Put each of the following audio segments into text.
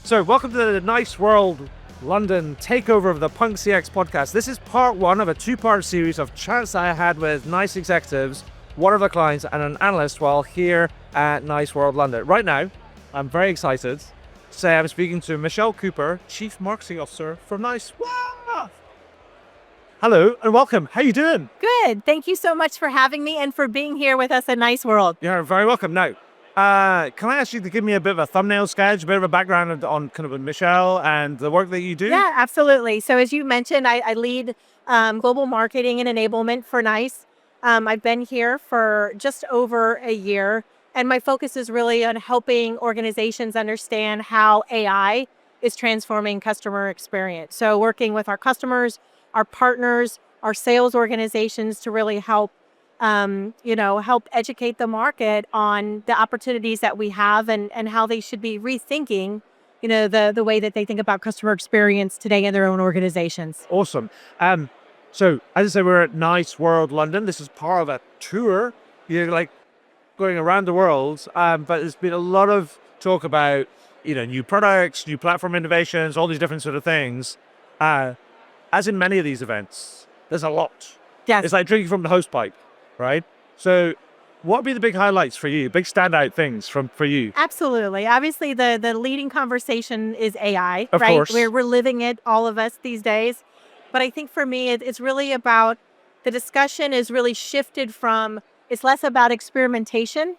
So, welcome to the NiCE World London Takeover of the Punk CX podcast. This is part one of a two-part series of chats I had with NiCE executives, one of the clients, and an analyst while here at NiCE World London. Right now, I'm very excited to say I'm speaking to Michelle Cooper, Chief Marketing Officer from NiCE. Wow! Hello and welcome. How you doing? Good. Thank you so much for having me and for being here with us at NiCE World. You're very welcome. Now, can I ask you to give me a bit of a thumbnail sketch, a bit of a background on kind of Michelle and the work that you do? Yeah, absolutely. So as you mentioned, I lead global marketing and enablement for NiCE. I've been here for just over a year, and my focus is really on helping organizations understand how AI is transforming customer experience. So working with our customers, our partners, our sales organizations to really help help educate the market on the opportunities that we have and how they should be rethinking, the way that they think about customer experience today in their own organizations. Awesome. So as I say, we're at NiCE World London. This is part of a tour. You're like going around the world, but there's been a lot of talk about, new products, new platform innovations, all these different sort of things. As in many of these events, there's a lot. Yes. It's like drinking from the hosepipe, right? So what would be the big highlights for you, big standout things for you? Absolutely. Obviously, the leading conversation is AI, Of right? course. We're living it, all of us these days. But I think for me, it's really about the discussion is really shifted from, it's less about experimentation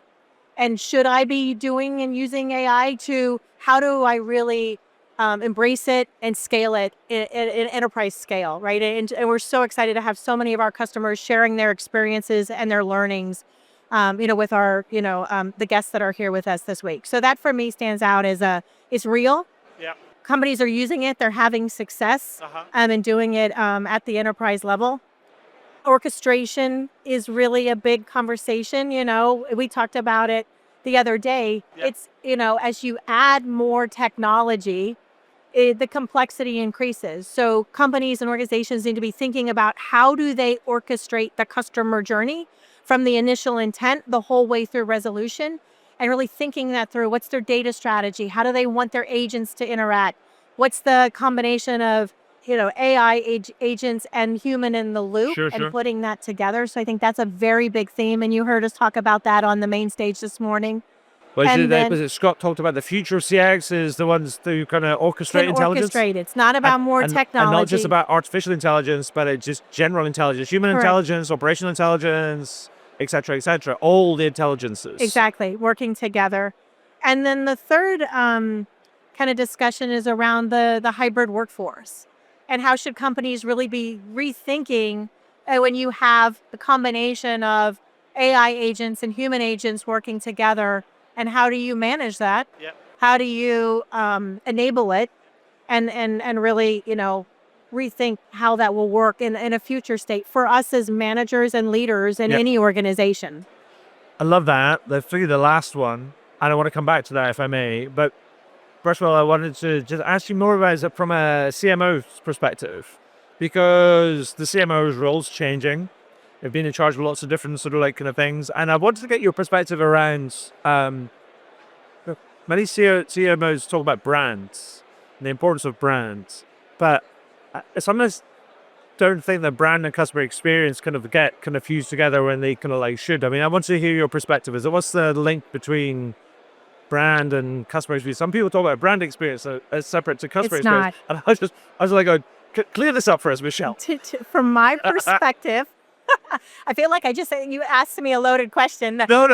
and should I be doing and using AI to how do I really embrace it and scale it in enterprise scale, right? And we're so excited to have so many of our customers sharing their experiences and their learnings, with our, the guests that are here with us this week. So that for me stands out as it's real. Yeah. Companies are using it. They're having success and doing it at the enterprise level. Orchestration is really a big conversation. We talked about it the other day. Yeah. It's, as you add more technology, the complexity increases. So companies and organizations need to be thinking about how do they orchestrate the customer journey from the initial intent the whole way through resolution, and really thinking that through. What's their data strategy? How do they want their agents to interact? What's the combination of AI agents and human in the loop, Sure. and putting that together? So I think that's a very big theme, and you heard us talk about that on the main stage this morning. Was it Scott talked about the future of CX is the ones who kind of orchestrate intelligence? Orchestrate. It's not about more technology. And not just about artificial intelligence, but it's just general intelligence, human Correct. intelligence, operational intelligence, et cetera, all the intelligences. Exactly, working together. And then the third kind of discussion is around the hybrid workforce and how should companies really be rethinking when you have the combination of AI agents and human agents working together, and how do you manage that? Yep. How do you enable it and really, rethink how that will work in a future state for us as managers and leaders in any organization? I love that. The last one, and I want to come back to that if I may. But first of all, I wanted to just ask you more about it from a CMO's perspective, because the CMO's role's changing. They've been in charge of lots of different sort of kind of things. And I wanted to get your perspective around, many CMOs talk about brands and the importance of brands. But I sometimes don't think that brand and customer experience get fused together when they should. I mean, I want to hear your perspective. What's the link between brand and customer experience? Some people talk about brand experience as separate to customer It's experience. not. And I was like, clear this up for us, Michelle. From my perspective, I feel like you asked me a loaded question. No,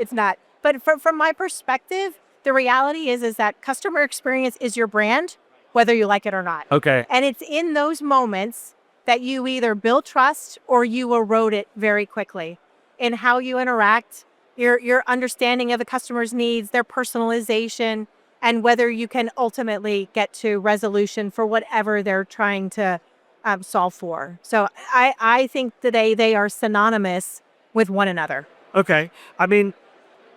It's not. But from my perspective, the reality is that customer experience is your brand, whether you like it or not. Okay. And it's in those moments that you either build trust or you erode it very quickly in how you interact, your understanding of the customer's needs, their personalization, and whether you can ultimately get to resolution for whatever they're trying to solve for. So I think today they are synonymous with one another. Okay. I think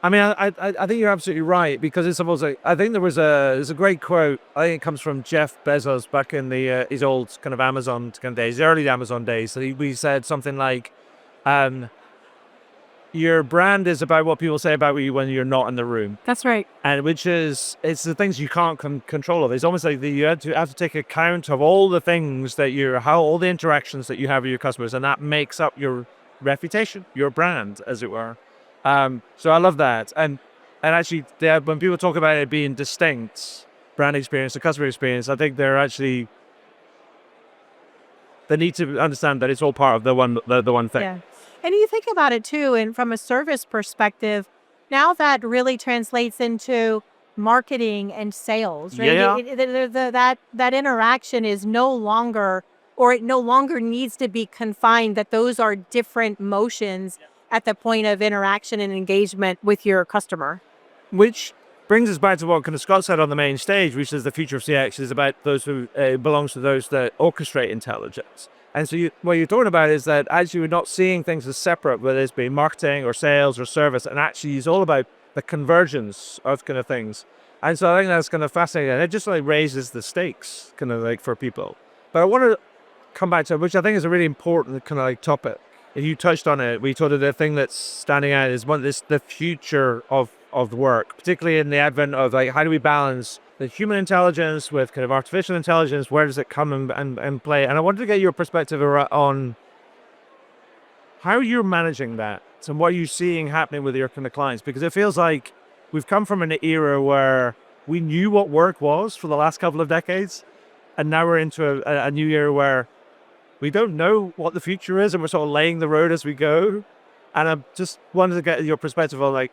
you're absolutely right, because it's almost like, I think there's a great quote. I think it comes from Jeff Bezos back in his old kind of Amazon kind of days, early Amazon days. So he said something like, your brand is about what people say about you when you're not in the room. That's right. And it's the things you can't control of. It's almost like you have to take account of all the things that all the interactions that you have with your customers, and that makes up your reputation, your brand, as it were. So I love that. And actually, when people talk about it being distinct, brand experience, the customer experience, I think they need to understand that it's all part of the one thing. Yeah. And you think about it too, and from a service perspective, now that really translates into marketing and sales, right? Yeah. That interaction is no longer, or it no longer needs to be confined, that those are different motions at the point of interaction and engagement with your customer. Which brings us back to what kind of Scott said on the main stage, which is the future of CX is about those who belongs to those that orchestrate intelligence. And so what you're talking about is that actually we're not seeing things as separate, whether it's been marketing or sales or service, and actually it's all about the convergence of kind of things. And so I think that's kind of fascinating. And it just like raises the stakes kind of like for people. But I want to come back to, which I think is a really important kind of like topic. And you touched on it. We thought of the thing that's standing out is the future of work, particularly in the advent of like, how do we balance the human intelligence with kind of artificial intelligence? Where does it come and play? And I wanted to get your perspective on how you're managing that and what you're seeing happening with your kind of clients, because it feels like we've come from an era where we knew what work was for the last couple of decades, and now we're into a new era where we don't know what the future is, and we're sort of laying the road as we go. And I just wanted to get your perspective on like,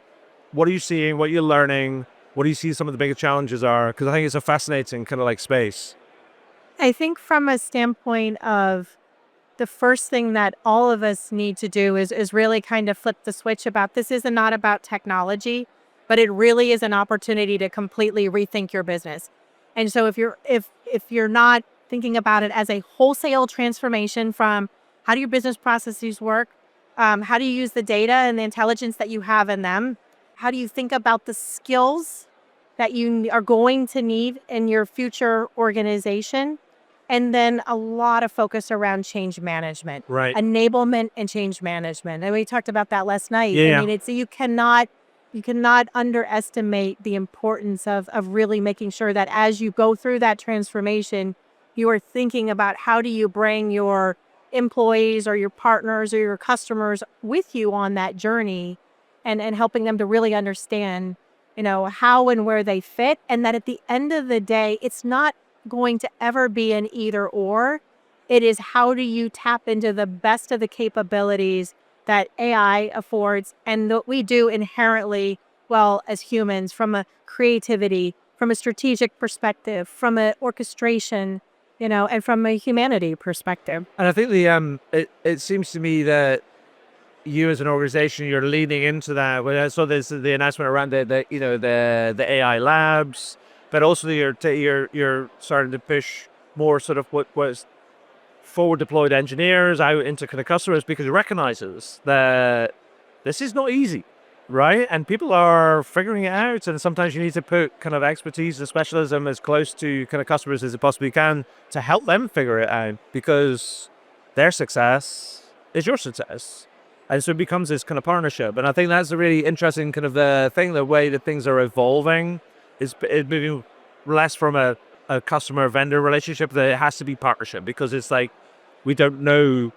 what are you seeing? What are you learning? What do you see some of the biggest challenges are? Because I think it's a fascinating kind of like space. I think from a standpoint of the first thing that all of us need to do is really kind of flip the switch about this is not about technology, but it really is an opportunity to completely rethink your business. And so if you're not thinking about it as a wholesale transformation from how do your business processes work, how do you use the data and the intelligence that you have in them, how do you think about the skills that you are going to need in your future organization, and then a lot of focus around change management, Right. enablement and change management. And we talked about that last night. Yeah. I mean, you cannot underestimate the importance of really making sure that as you go through that transformation, you are thinking about how do you bring your employees or your partners or your customers with you on that journey, and helping them to really understand, how and where they fit. And that at the end of the day, it's not going to ever be an either or. It is how do you tap into the best of the capabilities that AI affords and that we do inherently well as humans, from a creativity, from a strategic perspective, from an orchestration, and from a humanity perspective. And I think it seems to me that you as an organization, you're leaning into that. When I saw the announcement around the AI labs, but also you're starting to push more sort of what was forward deployed engineers out into kind of customers, because it recognizes that this is not easy, right? And people are figuring it out, and sometimes you need to put kind of expertise and specialism as close to kind of customers as it possibly can to help them figure it out, because their success is your success. And so it becomes this kind of partnership. And I think that's a really interesting kind of the thing, the way that things are evolving is moving less from a customer-vendor relationship, that it has to be partnership, because it's like we don't know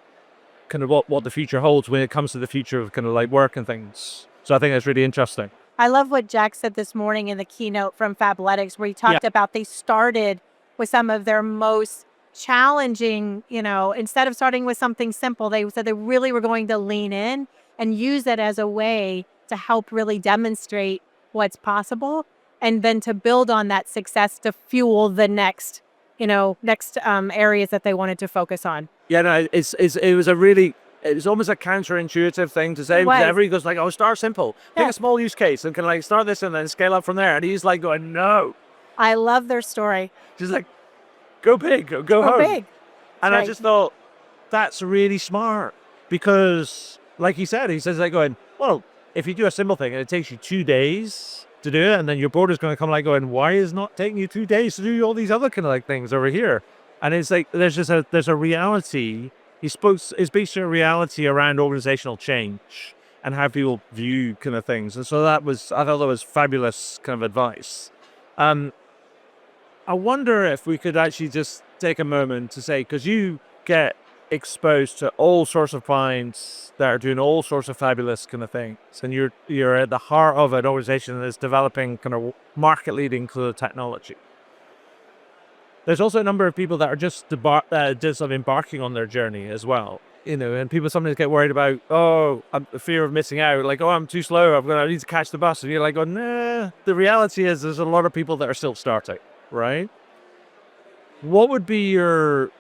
kind of what the future holds when it comes to the future of kind of like work and things. So I think that's really interesting. I love what Jack said this morning in the keynote from Fabletics, where he talked about they started with some of their most challenging, instead of starting with something simple, they said they really were going to lean in and use it as a way to help really demonstrate what's possible, and then to build on that success to fuel the next areas that they wanted to focus on. Yeah, no, it was almost a counterintuitive thing to say, because everybody goes like, oh, start simple, pick a small use case and can like start this and then scale up from there. And he's like going, no. I love their story. Just like, go big, go home. Big. And Right. I just thought that's really smart, because like he says like going, well, if you do a simple thing and it takes you 2 days to do it, and then your board is going to come like going, why is it not taking you 2 days to do all these other kind of like things over here? And it's like there's a reality. It speaks to a reality around organizational change, and how people view kind of things. And so I thought that was fabulous kind of advice. I wonder if we could actually just take a moment to say, because you get exposed to all sorts of clients that are doing all sorts of fabulous kind of things, and you're at the heart of an organization that's developing kind of market leading kind of technology. There's also a number of people that are just embarking on their journey as well, and people sometimes get worried about, the fear of missing out, like, I'm too slow, I need to catch the bus, and you're like, nah. The reality is there's a lot of people that are still starting, right? What would be your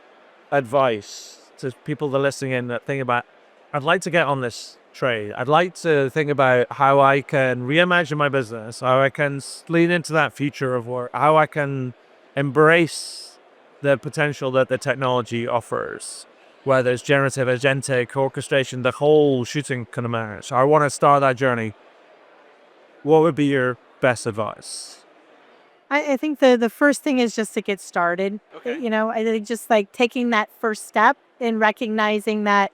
advice to people that are listening in that think about, I'd like to get on this trade. I'd like to think about how I can reimagine my business, how I can lean into that future of work, how I can embrace the potential that the technology offers, whether it's generative, agentic, orchestration, the whole shooting kind of match. So I want to start that journey. What would be your best advice? I think the first thing is just to get started. Okay. I think just like taking that first step and recognizing that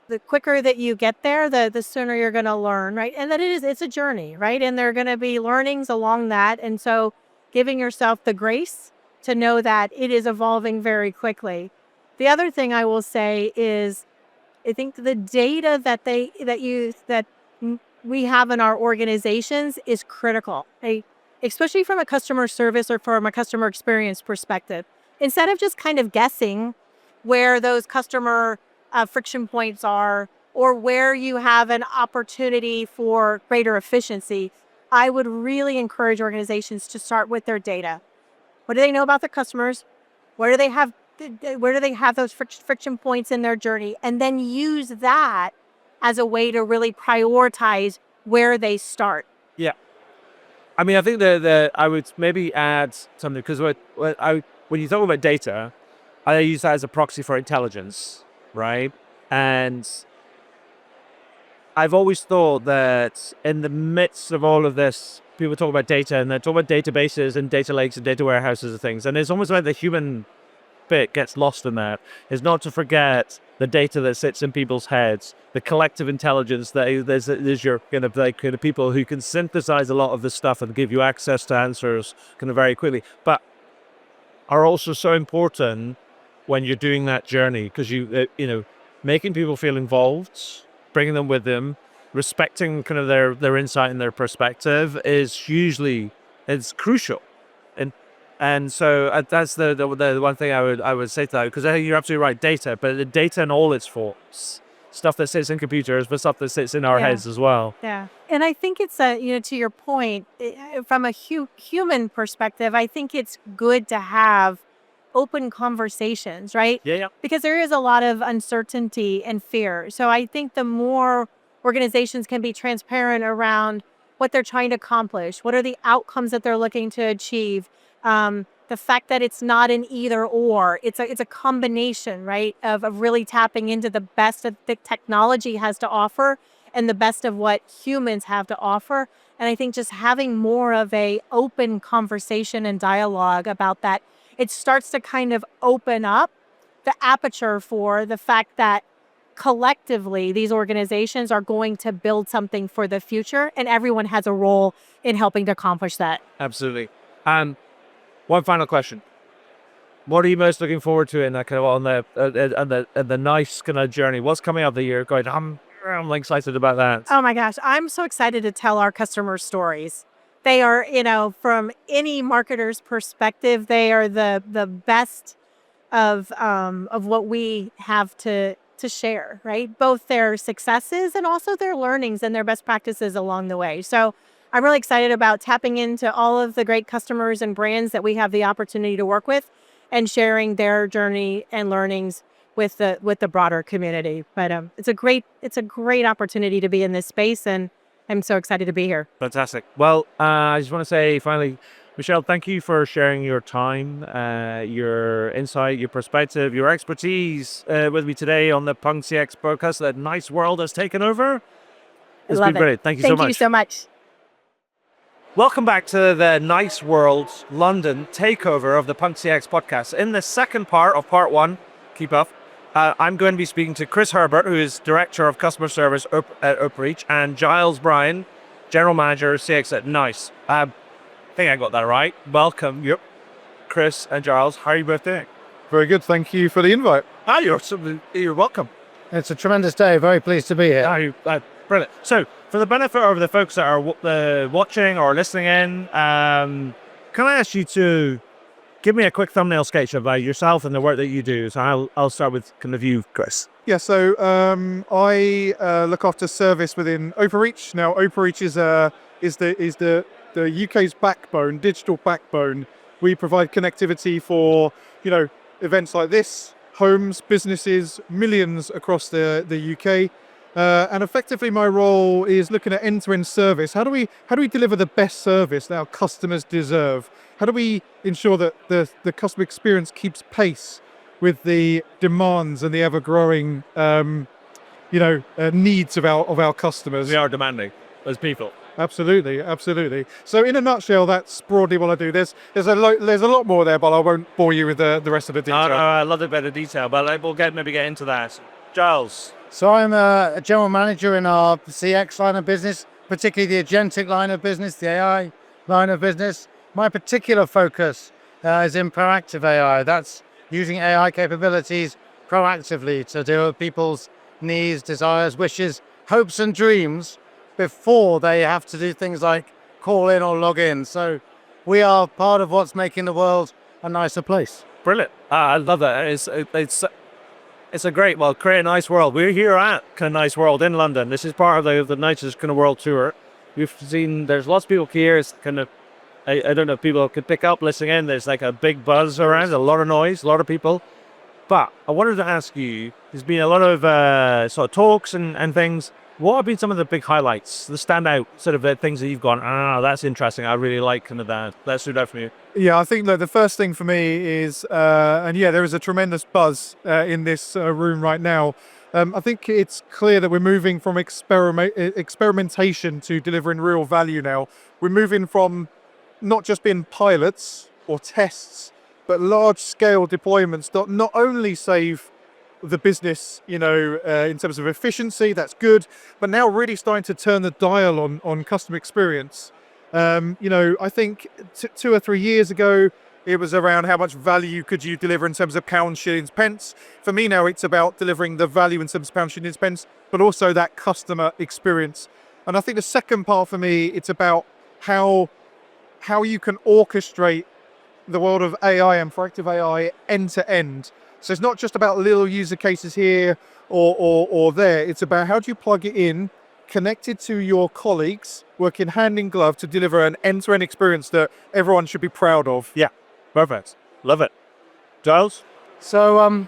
the quicker that you get there, the sooner you're going to learn, right? And that it's a journey, right? And there are going to be learnings along that. And so giving yourself the grace to know that it is evolving very quickly. The other thing I will say is, I think the data that we have in our organizations is critical, right? Especially from a customer service or from a customer experience perspective. Instead of just kind of guessing where those customer friction points are or where you have an opportunity for greater efficiency, I would really encourage organizations to start with their data. What do they know about their customers? Where do they have those friction points in their journey? And then use that as a way to really prioritize where they start. Yeah. I mean, I think that I would maybe add something, because when you talk about data, I use that as a proxy for intelligence, right? And I've always thought that in the midst of all of this, people talk about data and they talk about databases and data lakes and data warehouses and things, and it's almost like the human bit gets lost in that, is not to forget the data that sits in people's heads, the collective intelligence that there's your kind of people who can synthesize a lot of this stuff and give you access to answers kind of very quickly, but are also so important when you're doing that journey, because making people feel involved, bringing them with them, respecting kind of their insight and their perspective it's crucial. And so that's the one thing I would say to that, because I think you're absolutely right, data, but the data in all its forms, stuff that sits in computers, but stuff that sits in our heads as well. Yeah. And I think it's to your point, from a human perspective, I think it's good to have open conversations, right? Yeah. Because there is a lot of uncertainty and fear. So I think the more organizations can be transparent around what they're trying to accomplish, what are the outcomes that they're looking to achieve, the fact that it's not an either or, it's a combination, right, of really tapping into the best that the technology has to offer and the best of what humans have to offer. And I think just having more of a open conversation and dialogue about that, it starts to kind of open up the aperture for the fact that collectively these organizations are going to build something for the future, and everyone has a role in helping to accomplish that. Absolutely. One final question: what are you most looking forward to in that kind of on the NiCE kind of journey? What's coming up the year? I'm excited about that. Oh my gosh, I'm so excited to tell our customers stories. They are, from any marketer's perspective, they are the best of what we have to share, right? Both their successes and also their learnings and their best practices along the way. So I'm really excited about tapping into all of the great customers and brands that we have the opportunity to work with and sharing their journey and learnings with the broader community. But it's a great opportunity to be in this space, and I'm so excited to be here. Fantastic. Well, I just want to say finally, Michelle, thank you for sharing your time, your insight, your perspective, your expertise with me today on the Punk CX podcast that NiCE World has taken over. It's been great. Thank you so much. Thank you so much. Welcome back to the NiCE World London Takeover of the Punk CX podcast. In the second part of part one, keep up, I'm going to be speaking to Chris Herbert, who is Director of Customer Service at Openreach, and Giles Bryan, General Manager of CX at NiCE. I think I got that right. Welcome, Chris and Giles. How are you both doing? Very good. Thank you for the invite. You're welcome. It's a tremendous day. Very pleased to be here. Brilliant. So, for the benefit of the folks that are watching or listening in, can I ask you to give me a quick thumbnail sketch about yourself and the work that you do? So I'll start with kind of you, Chris. Yeah, so I look after service within Openreach. Now, Openreach is the UK's backbone, digital backbone. We provide connectivity for events like this, homes, businesses, millions across the UK. And effectively, my role is looking at end-to-end service. How do we deliver the best service that our customers deserve? How do we ensure that the customer experience keeps pace with the demands and the ever-growing, needs of our customers? We are demanding as people. Absolutely. So, in a nutshell, that's broadly what I do. There's a lot more there, but I won't bore you with the rest of the detail. I love a bit of detail, but we'll maybe get into that. Giles. So I'm a general manager in our CX line of business, particularly the agentic line of business, the AI line of business. My particular focus is in proactive AI. That's using AI capabilities proactively to deal with people's needs, desires, wishes, hopes and dreams before they have to do things like call in or log in. So we are part of what's making the world a nicer place. Brilliant. I love that. It's a great, create a NiCE World. We're here at kind of NiCE World in London. This is part of the NiCE's kind of world tour. We've seen there's lots of people here. It's kind of, I don't know if people could pick up listening in. There's like a big buzz around, a lot of noise, a lot of people. But I wanted to ask you, there's been a lot of sort of talks and things. What have been some of the big highlights, the standout sort of things that you've gone, that's interesting. I really like kind of that. Let's do that from you. Yeah, I think the first thing for me is, there is a tremendous buzz in this room right now. I think it's clear that we're moving from experimentation to delivering real value now. We're moving from not just being pilots or tests, but large-scale deployments that not only save the business, in terms of efficiency, that's good, but now really starting to turn the dial on customer experience. I think 2 or 3 years ago, it was around how much value could you deliver in terms of pounds, shillings, pence. For me now, it's about delivering the value in terms of pounds, shillings, pence, but also that customer experience. And I think the second part for me, it's about how you can orchestrate the world of AI and proactive AI end to end. So it's not just about little user cases here or there. It's about how do you plug it in, connected to your colleagues, working hand in glove to deliver an end-to-end experience that everyone should be proud of. Yeah, perfect. Love it. Giles? So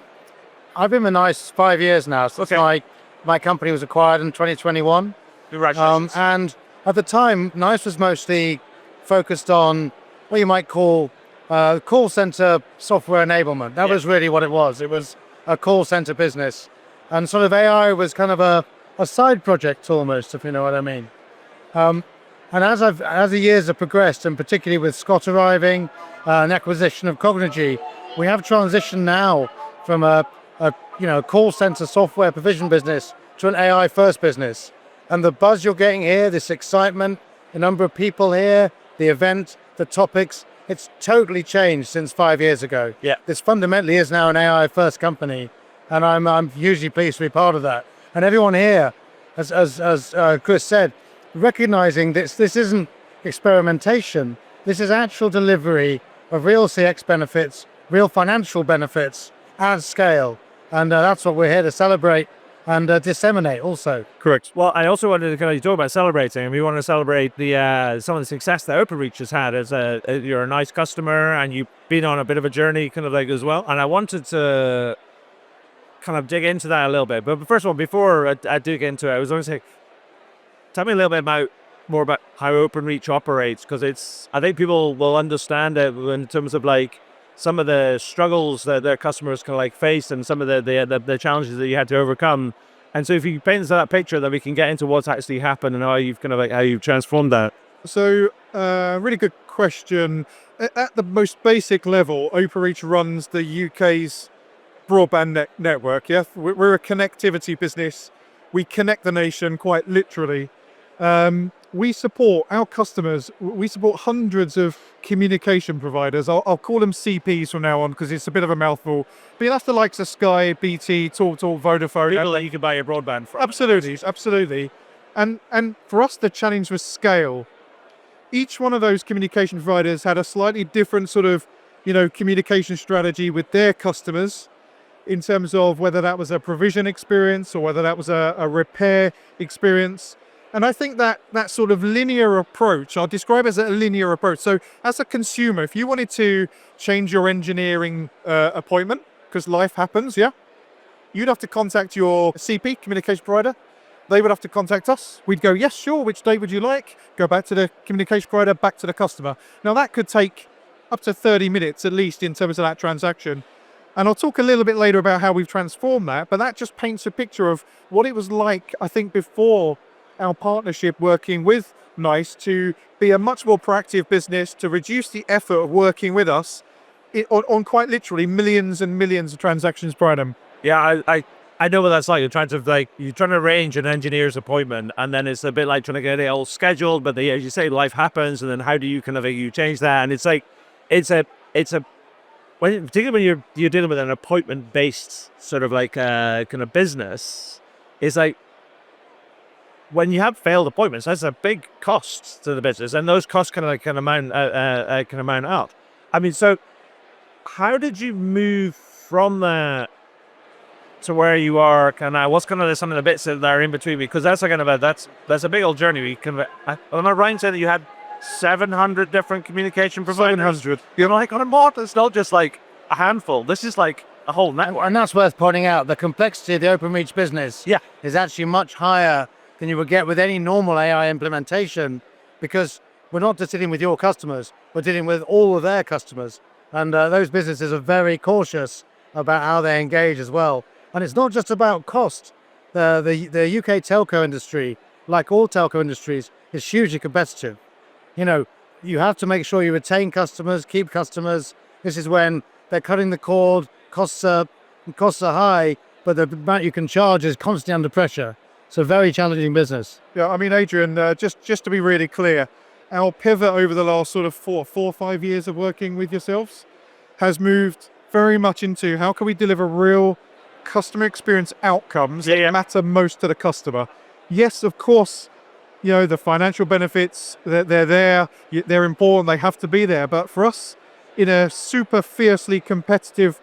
I've been with NiCE 5 years now. Since my company was acquired in 2021. Congratulations. And at the time, NiCE was mostly focused on what you might call call center software enablement. That was really what it was. It was a call center business. And sort of AI was kind of a side project almost, if you know what I mean. And as the years have progressed, and particularly with Scott arriving, an acquisition of Cognigy, we have transitioned now from a call center software provision business to an AI first business. And the buzz you're getting here, this excitement, the number of people here, the event, the topics, it's totally changed since 5 years ago. Yeah. This fundamentally is now an AI first company, and I'm hugely pleased to be part of that. And everyone here, as Chris said, recognizing this isn't experimentation. This is actual delivery of real CX benefits, real financial benefits at scale. And that's what we're here to celebrate and disseminate also. Correct. Well, I also wanted to kind of talk about celebrating, and we want to celebrate the some of the success that Openreach has had as you're a NiCE customer and you've been on a bit of a journey kind of like as well. And I wanted to kind of dig into that a little bit. But first of all, before I dig into it, I was going to say, tell me a little bit more about how Openreach operates, because I think people will understand it in terms of like some of the struggles that their customers can like face and some of the challenges that you had to overcome. And so if you paint us that picture, then we can get into what's actually happened and how you've kind of like how you've transformed that. So really good question. At the most basic level, Openreach runs the UK's broadband network. Yeah, we're a connectivity business. We connect the nation quite literally. We support our customers. We support hundreds of communication providers. I'll call them CPs from now on because it's a bit of a mouthful. But that's the likes of Sky, BT, TalkTalk, Vodafone. People that you can buy your broadband from. Absolutely. And for us, the challenge was scale. Each one of those communication providers had a slightly different sort of, communication strategy with their customers in terms of whether that was a provision experience or whether that was a repair experience. And I think that sort of linear approach, I'll describe as a linear approach. So as a consumer, if you wanted to change your engineering appointment, because life happens, yeah, you'd have to contact your CP, communication provider. They would have to contact us. We'd go, yes, sure, which day would you like? Go back to the communication provider, back to the customer. Now that could take up to 30 minutes at least in terms of that transaction. And I'll talk a little bit later about how we've transformed that, but that just paints a picture of what it was like, I think, before our partnership working with NiCE to be a much more proactive business, to reduce the effort of working with us on quite literally millions and millions of transactions per annum. Yeah, I know what that's like. You're trying to arrange an engineer's appointment, and then it's a bit like trying to get it all scheduled. But as you say, life happens, and then how do you you change that? And it's particularly when you're dealing with an appointment-based sort of kind of business, it's like when you have failed appointments, that's a big cost to the business, and those costs can amount up. I mean, so how did you move from that to where you are now? What's some of the bits that are in between? Because that's that's a big old journey. Am I right in saying that you had 700 different communication providers? 700. You're like, on a mod, it's not just like a handful. This is like a whole network. And that's worth pointing out. The complexity of the Openreach business is actually much higher than you would get with any normal AI implementation, because we're not just dealing with your customers, we're dealing with all of their customers. And those businesses are very cautious about how they engage as well. And it's not just about cost. The UK telco industry, like all telco industries, is hugely competitive. You have to make sure you retain customers, keep customers. This is when they're cutting the cord, costs are high, but the amount you can charge is constantly under pressure. It's a very challenging business. Yeah, I mean, Adrian, just to be really clear, our pivot over the last sort of 4 or 5 years of working with yourselves has moved very much into how can we deliver real customer experience outcomes that matter most to the customer. Yes, of course, the financial benefits, they're there, they're important, they have to be there. But for us, in a super fiercely competitive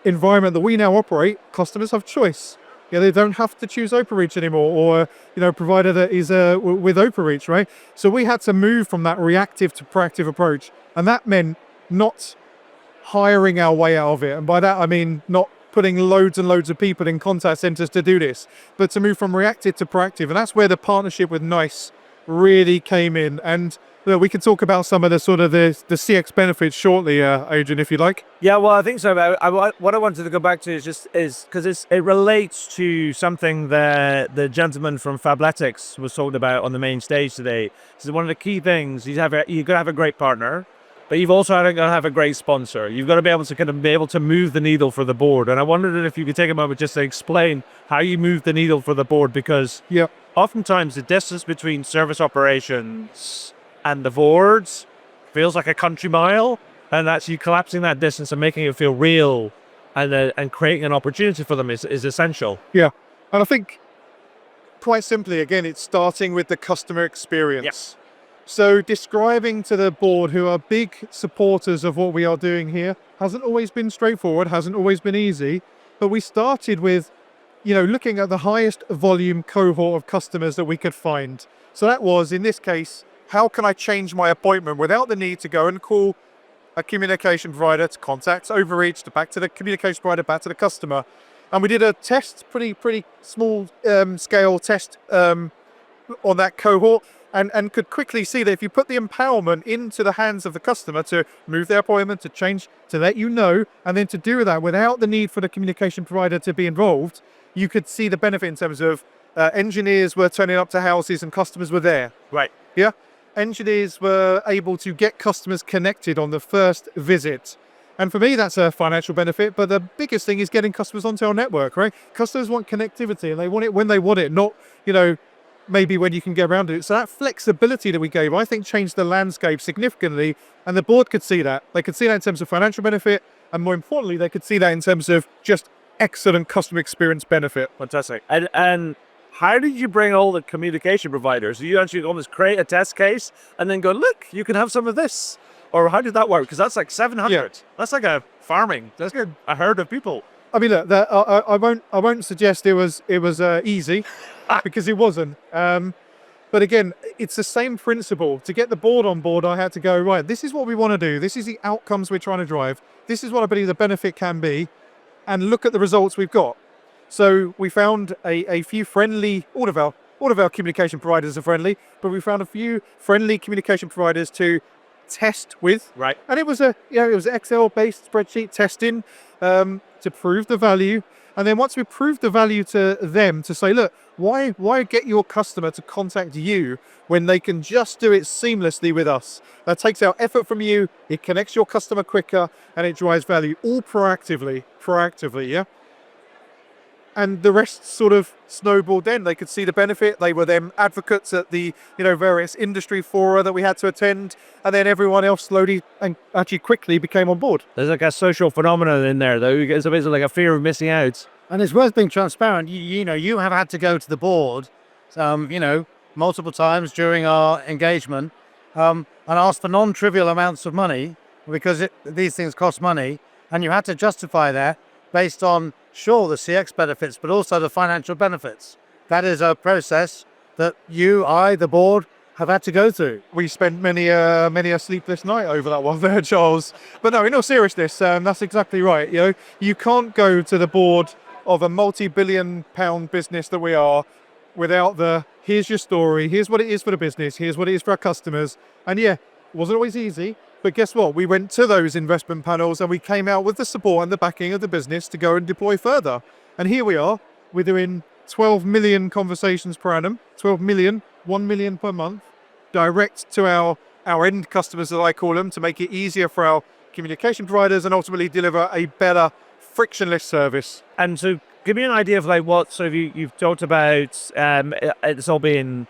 environment that we now operate, customers have choice. They don't have to choose Openreach anymore, or provider that is with Openreach, right? So we had to move from that reactive to proactive approach, and that meant not hiring our way out of it. And by that I mean not putting loads and loads of people in contact centers to do this, but to move from reactive to proactive. And that's where the partnership with NiCE really came in. And we can talk about some of the sort of the CX benefits shortly, Adrian, if you like. Yeah, well, I think so. What I wanted to go back to is because it relates to something that the gentleman from Fabletics was talking about on the main stage today. So one of the key things, you've got to have a great partner, but you've also got to have a great sponsor. You've got to be able to move the needle for the board. And I wondered if you could take a moment just to explain how you move the needle for the board, because oftentimes the distance between service operations and the boards feels like a country mile, and actually collapsing that distance and making it feel real and creating an opportunity for them is essential. Yeah, and I think quite simply, again, it's starting with the customer experience. So describing to the board, who are big supporters of what we are doing here, hasn't always been straightforward, hasn't always been easy, but we started with, looking at the highest volume cohort of customers that we could find. So that was, in this case, how can I change my appointment without the need to go and call a communication provider to contact Openreach, to back to the communication provider, back to the customer. And we did a test, pretty small scale test on that cohort, and could quickly see that if you put the empowerment into the hands of the customer to move their appointment, to change, to let you know, and then to do that without the need for the communication provider to be involved, you could see the benefit in terms of engineers were turning up to houses and customers were there. Right. Yeah. Engineers were able to get customers connected on the first visit. And for me, that's a financial benefit. But the biggest thing is getting customers onto our network, right? Customers want connectivity and they want it when they want it, not, maybe when you can get around it. So that flexibility that we gave, I think, changed the landscape significantly. And the board could see that. They could see that in terms of financial benefit. And more importantly, they could see that in terms of just excellent customer experience benefit. Fantastic. And how did you bring all the communication providers? You actually almost create a test case and then go, look, you can have some of this. Or how did that work? Because that's like 700. Yeah. That's like a farming. That's a herd of people. I mean, look, I won't suggest it was easy, because it wasn't. But again, it's the same principle. To get the board on board, I had to go, right, this is what we want to do. This is the outcomes we're trying to drive. This is what I believe the benefit can be. And look at the results we've got. So we found a few friendly, all of our communication providers are friendly, but we found a few friendly communication providers to test with. Right. And it was it was Excel-based spreadsheet testing to prove the value. And then once we proved the value to them, to say, look, why get your customer to contact you when they can just do it seamlessly with us? That takes out effort from you, it connects your customer quicker, and it drives value all proactively, yeah? And the rest sort of snowballed then. They could see the benefit. They were them advocates at the various industry fora that we had to attend. And then everyone else slowly and actually quickly became on board. There's like a social phenomenon in there, though. It's basically like a fear of missing out. And it's worth being transparent. You have had to go to the board, multiple times during our engagement, and ask for non-trivial amounts of money because these things cost money. And you had to justify that based on, sure, the CX benefits, but also the financial benefits. That is a process that the board, have had to go through. We spent many a sleepless night over that one there, Charles. But no, in all seriousness, that's exactly right. You can't go to the board of a multi-billion-pound business that we are without here's your story, here's what it is for the business, here's what it is for our customers. And yeah, it wasn't always easy. But guess what? We went to those investment panels and we came out with the support and the backing of the business to go and deploy further. And here we are. We're doing 12 million conversations per annum, 12 million, 1 million per month, direct to our end customers, as I call them, to make it easier for our communication providers and ultimately deliver a better frictionless service. And so give me an idea of like what, so you've talked about it's all been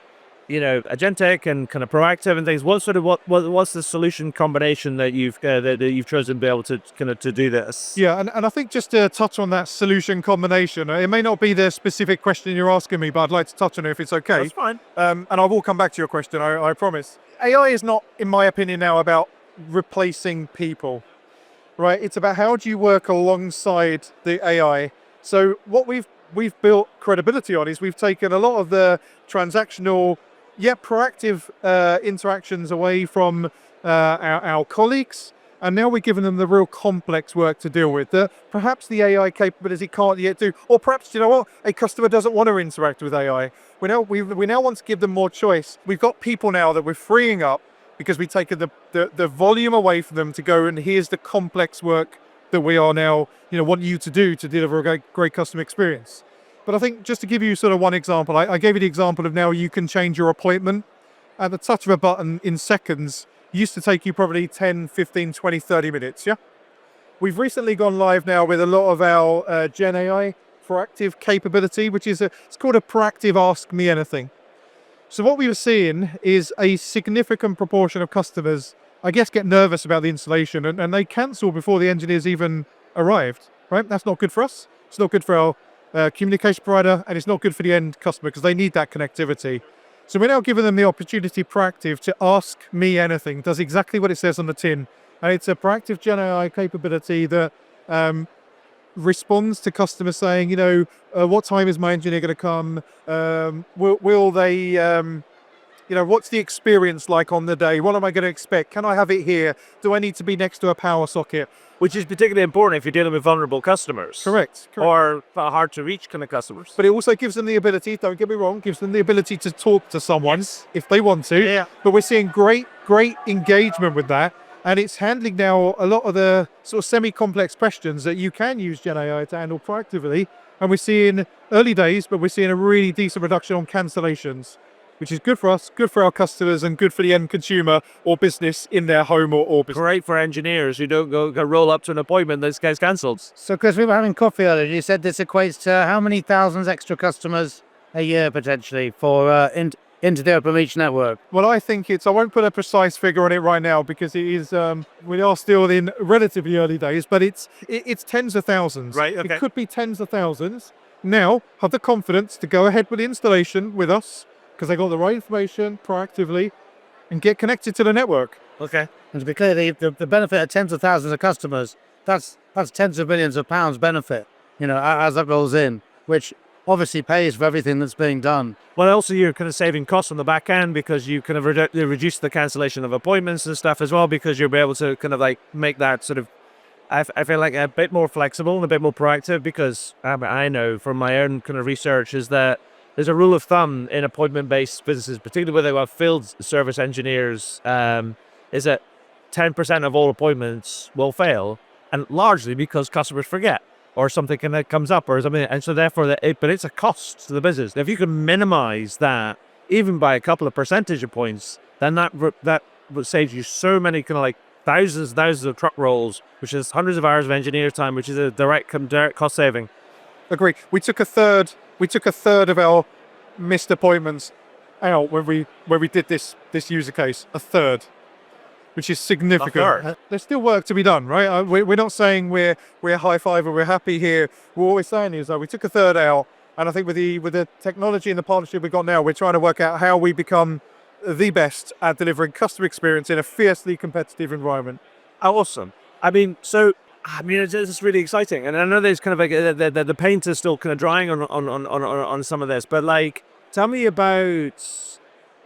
agentic and kind of proactive and things. What's the solution combination that you've chosen to be able to kind of to do this? Yeah, and I think just to touch on that solution combination, it may not be the specific question you're asking me, but I'd like to touch on it if it's okay. That's fine. And I will come back to your question, I promise. AI is not, in my opinion now, about replacing people, right? It's about how do you work alongside the AI. So what we've built credibility on is we've taken a lot of the transactional yet proactive interactions away from our colleagues, and now we're giving them the real complex work to deal with that perhaps the AI capability can't yet do, or perhaps, a customer doesn't want to interact with AI. We now want to give them more choice. We've got people now that we're freeing up because we've taken the volume away from them to go, and here's the complex work that we are now want you to do to deliver a great customer experience. But I think just to give you sort of one example, I gave you the example of now you can change your appointment at the touch of a button in seconds. It used to take you probably 10, 15, 20, 30 minutes, yeah? We've recently gone live now with a lot of our Gen AI proactive capability, which is it's called a proactive Ask Me Anything. So what we were seeing is a significant proportion of customers, I guess, get nervous about the installation and they cancel before the engineers even arrived, right? That's not good for us. It's not good for our communication provider, and it's not good for the end customer because they need that connectivity. So we're now giving them the opportunity proactive to ask me anything, does exactly what it says on the tin. And it's a proactive Gen AI capability that responds to customers saying, what time is my engineer going to come? Will they, what's the experience like on the day? What am I going to expect? Can I have it here? Do I need to be next to a power socket? Which is particularly important if you're dealing with vulnerable customers. Correct. Or hard to reach kind of customers. But it also gives them the ability, don't get me wrong, gives them the ability to talk to someone if they want to. Yeah. But we're seeing great engagement with that. And it's handling now a lot of the sort of semi-complex questions that you can use Gen AI to handle proactively. And we're seeing early days, but we're seeing a really decent reduction on cancellations. which is good for us, good for our customers, and good for the end consumer or business in their home or business. Great for engineers who don't go roll up to an appointment that gets cancelled. So, Chris, we were having coffee earlier. You said this equates to how many thousands extra customers a year potentially for into the Openreach network? Well, I think I won't put a precise figure on it right now because it is, we are still in relatively early days, but it's tens of thousands. Right, okay. It could be tens of thousands. Now, have the confidence to go ahead with the installation with us because they got the right information proactively and get connected to the network. Okay. And to be clear, the benefit of tens of thousands of customers, that's tens of millions of pounds benefit, as that rolls in, which obviously pays for everything that's being done. Well, also you're kind of saving costs on the back end because you kind of reduce the cancellation of appointments and stuff as well because you'll be able to kind of like make that sort of, I feel like a bit more flexible and a bit more proactive because I know from my own kind of research is that there's a rule of thumb in appointment-based businesses, particularly where they have field service engineers, is that 10% of all appointments will fail, and largely because customers forget or something comes up or something, and so therefore, but it's a cost to the business. If you can minimize that even by a couple of percentage points, then that saves you so many kind of like thousands of truck rolls, which is hundreds of hours of engineer time, which is a direct cost saving. Agree. We took a third of our missed appointments out when we did this user case. A third, which is significant. There's still work to be done, right? We're not saying we're high five or we're happy here. What we're saying is that we took a third out, and I think with the technology and the partnership we've got now, we're trying to work out how we become the best at delivering customer experience in a fiercely competitive environment. Awesome. It's really exciting, and I know there's kind of like the paint is still kind of drying on some of this, but like, tell me about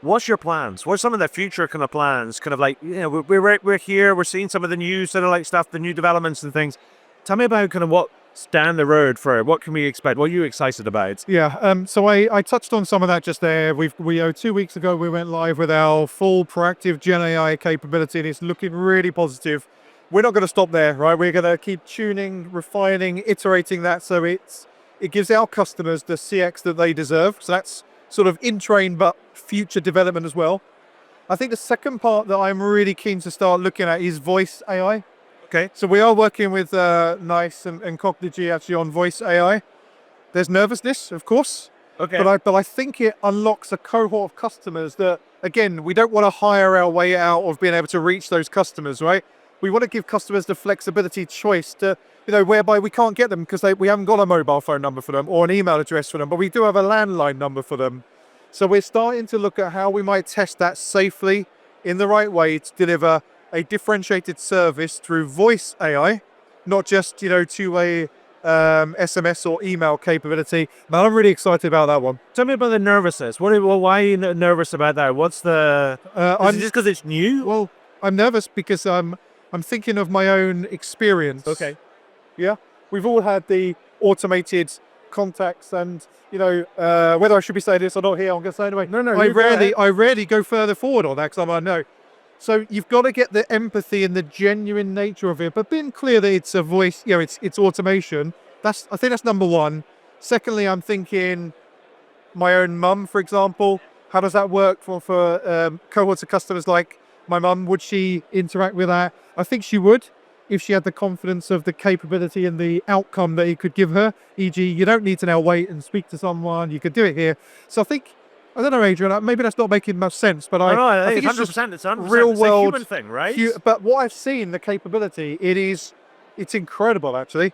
what's your plans? What's some of the future kind of plans? Kind of like, we're here, we're seeing some of the new sort of like stuff, the new developments and things. Tell me about kind of what's down the road for it. What can we expect? What are you excited about? Yeah. So I touched on some of that just there. 2 weeks ago we went live with our full proactive Gen AI capability, and it's looking really positive. We're not going to stop there, right? We're going to keep tuning, refining, iterating that so it gives our customers the CX that they deserve. So that's sort of in train, but future development as well. I think the second part that I'm really keen to start looking at is voice AI. Okay. So we are working with NiCE and Cognigy actually on voice AI. There's nervousness, of course. Okay. But I think it unlocks a cohort of customers that, again, we don't want to hire our way out of being able to reach those customers, right? We want to give customers the flexibility, choice to, whereby we can't get them because we haven't got a mobile phone number for them or an email address for them, but we do have a landline number for them. So we're starting to look at how we might test that safely in the right way to deliver a differentiated service through voice AI, not just, two-way SMS or email capability. But I'm really excited about that one. Tell me about the nervousness. Why are you nervous about that? What's the... is it just because it's new? Well, I'm nervous because I'm thinking of my own experience. Okay. Yeah. We've all had the automated contacts and, whether I should be saying this or not here, I'm going to say anyway. No, I rarely go further forward on that because I know. So you've got to get the empathy and the genuine nature of it, but being clear that it's a voice, it's automation. I think that's number one. Secondly, I'm thinking my own mum, for example. How does that work for cohorts of customers like my mum? Would she interact with that? I think she would if she had the confidence of the capability and the outcome that it could give her. E.g., you don't need to now wait and speak to someone. You could do it here. So I don't know, Adrian, maybe that's not making much sense, but I think it's 100%. It's 100%. Real It's world a human thing, right? But what I've seen, the capability, it's incredible, actually.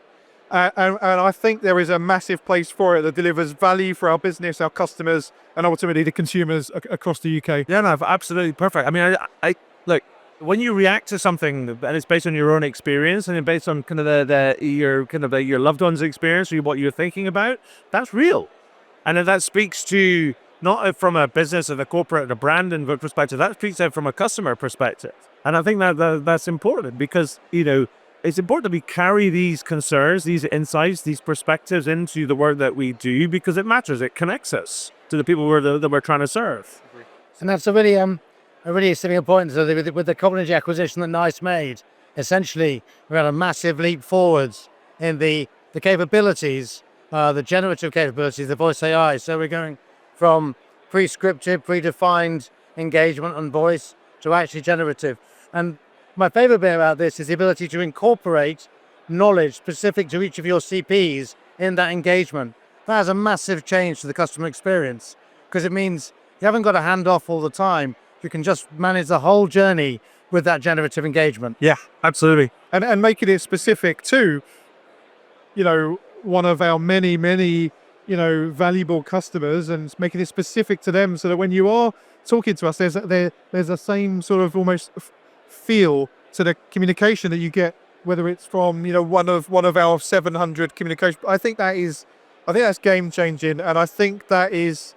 And I think there is a massive place for it that delivers value for our business, our customers, and ultimately the consumers across the UK. Yeah, no, absolutely perfect. I mean, I look, when you react to something and it's based on your own experience and based on kind of your loved one's experience or what you're thinking about, that's real. And if that speaks to not from a business and a corporate and a brand and perspective, that speaks out from a customer perspective. And I think that's important because, it's important that we carry these concerns, these insights, these perspectives into the work that we do because it matters. It connects us to the people that we're trying to serve. And that's a really significant point. So with the Openreach acquisition that NiCE made, essentially we had a massive leap forwards in the capabilities, the generative capabilities, the voice AI. So we're going from pre-scripted, predefined engagement and voice to actually generative. And my favorite bit about this is the ability to incorporate knowledge specific to each of your CPs in that engagement. That has a massive change to the customer experience because it means you haven't got to hand off all the time. You can just manage the whole journey with that generative engagement. Yeah, absolutely. And making it specific to, one of our many, valuable customers, and making it specific to them so that when you are talking to us, there's the same sort of almost feel to the communication that you get, whether it's from, one of our 700 communications. I think that's game changing. And I think that is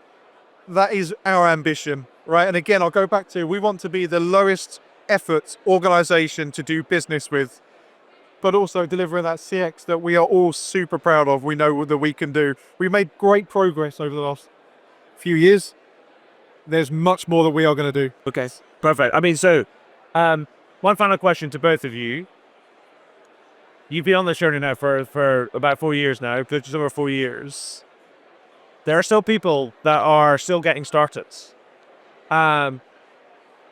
our ambition, right? And again, I'll go back to, we want to be the lowest effort organization to do business with, but also delivering that CX that we are all super proud of. We know that we can do. We made great progress over the last few years. There's much more that we are going to do. Okay, perfect. I mean, so one final question to both of you. You've been on this journey now for about 4 years now, just over 4 years. There are still people that are still getting started.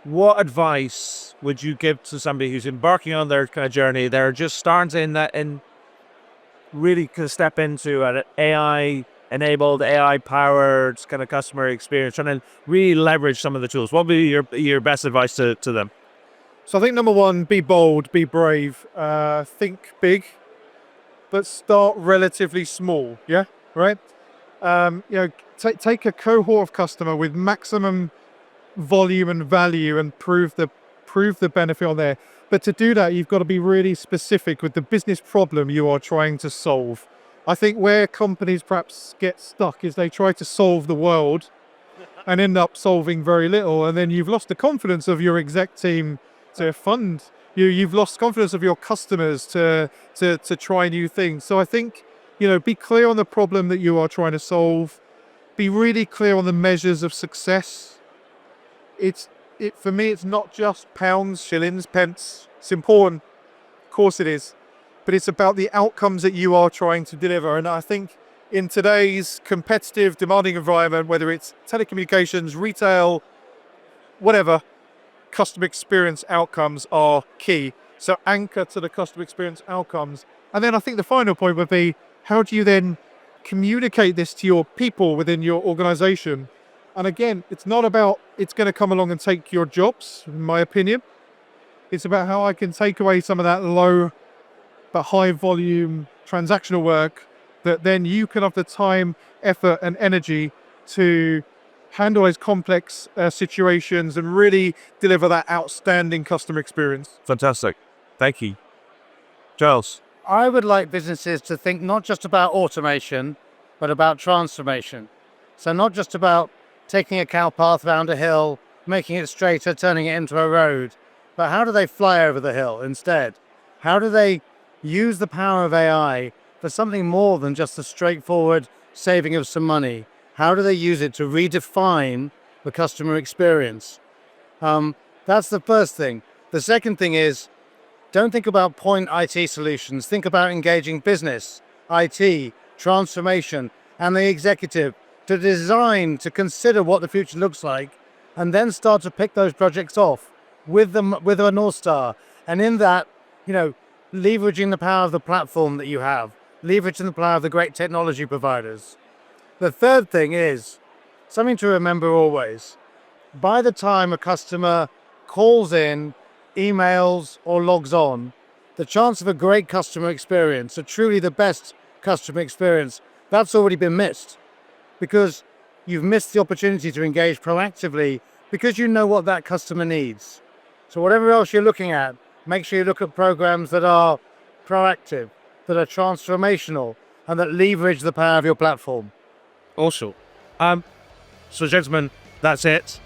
What advice would you give to somebody who's embarking on their kind of journey? They're just starting that and really kind of step into an AI-enabled, AI-powered kind of customer experience, trying to really leverage some of the tools. What would be your best advice to them? So I think number one, be bold, be brave, think big, but start relatively small. Yeah, right. Take a cohort of customer with maximum volume and value and prove the benefit on there. But to do that, you've got to be really specific with the business problem you are trying to solve. I think where companies perhaps get stuck is they try to solve the world and end up solving very little, and then you've lost the confidence of your exec team to fund you. You've lost confidence of your customers to try new things. So I think, be clear on the problem that you are trying to solve. Be really clear on the measures of success. For me, it's not just pounds, shillings, pence. It's important, of course it is, but it's about the outcomes that you are trying to deliver. And I think in today's competitive, demanding environment, whether it's telecommunications, retail, whatever, customer experience outcomes are key. So anchor to the customer experience outcomes. And then I think the final point would be, how do you then communicate this to your people within your organization? And again, it's not about it's going to come along and take your jobs, in my opinion. It's about how I can take away some of that low but high volume transactional work that then you can have the time, effort and energy to handle those complex situations and really deliver that outstanding customer experience. Fantastic. Thank you. Giles? I would like businesses to think not just about automation, but about transformation. So not just about taking a cow path around a hill, making it straighter, turning it into a road, but how do they fly over the hill instead? How do they use the power of AI for something more than just a straightforward saving of some money? How do they use it to redefine the customer experience? That's the first thing. The second thing is, don't think about point IT solutions. Think about engaging business, IT, transformation, and the executive to design, to consider what the future looks like, and then start to pick those projects off with a North Star. And in that, leveraging the power of the platform that you have, leveraging the power of the great technology providers. The third thing is something to remember always. By the time a customer calls in, emails, or logs on, the chance of a great customer experience, a truly the best customer experience, that's already been missed. Because you've missed the opportunity to engage proactively because you know what that customer needs. So whatever else you're looking at, make sure you look at programs that are proactive, that are transformational, and that leverage the power of your platform. Awesome. So gentlemen, that's it.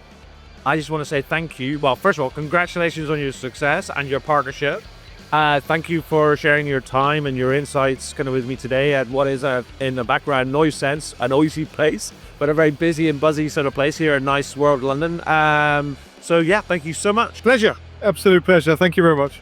I just want to say thank you. Well, first of all, congratulations on your success and your partnership. Thank you for sharing your time and your insights kind of with me today at what is, in the background noise sense, a noisy place, but a very busy and buzzy sort of place here at NiCE World London. So yeah, thank you so much. Pleasure. Absolute pleasure. Thank you very much.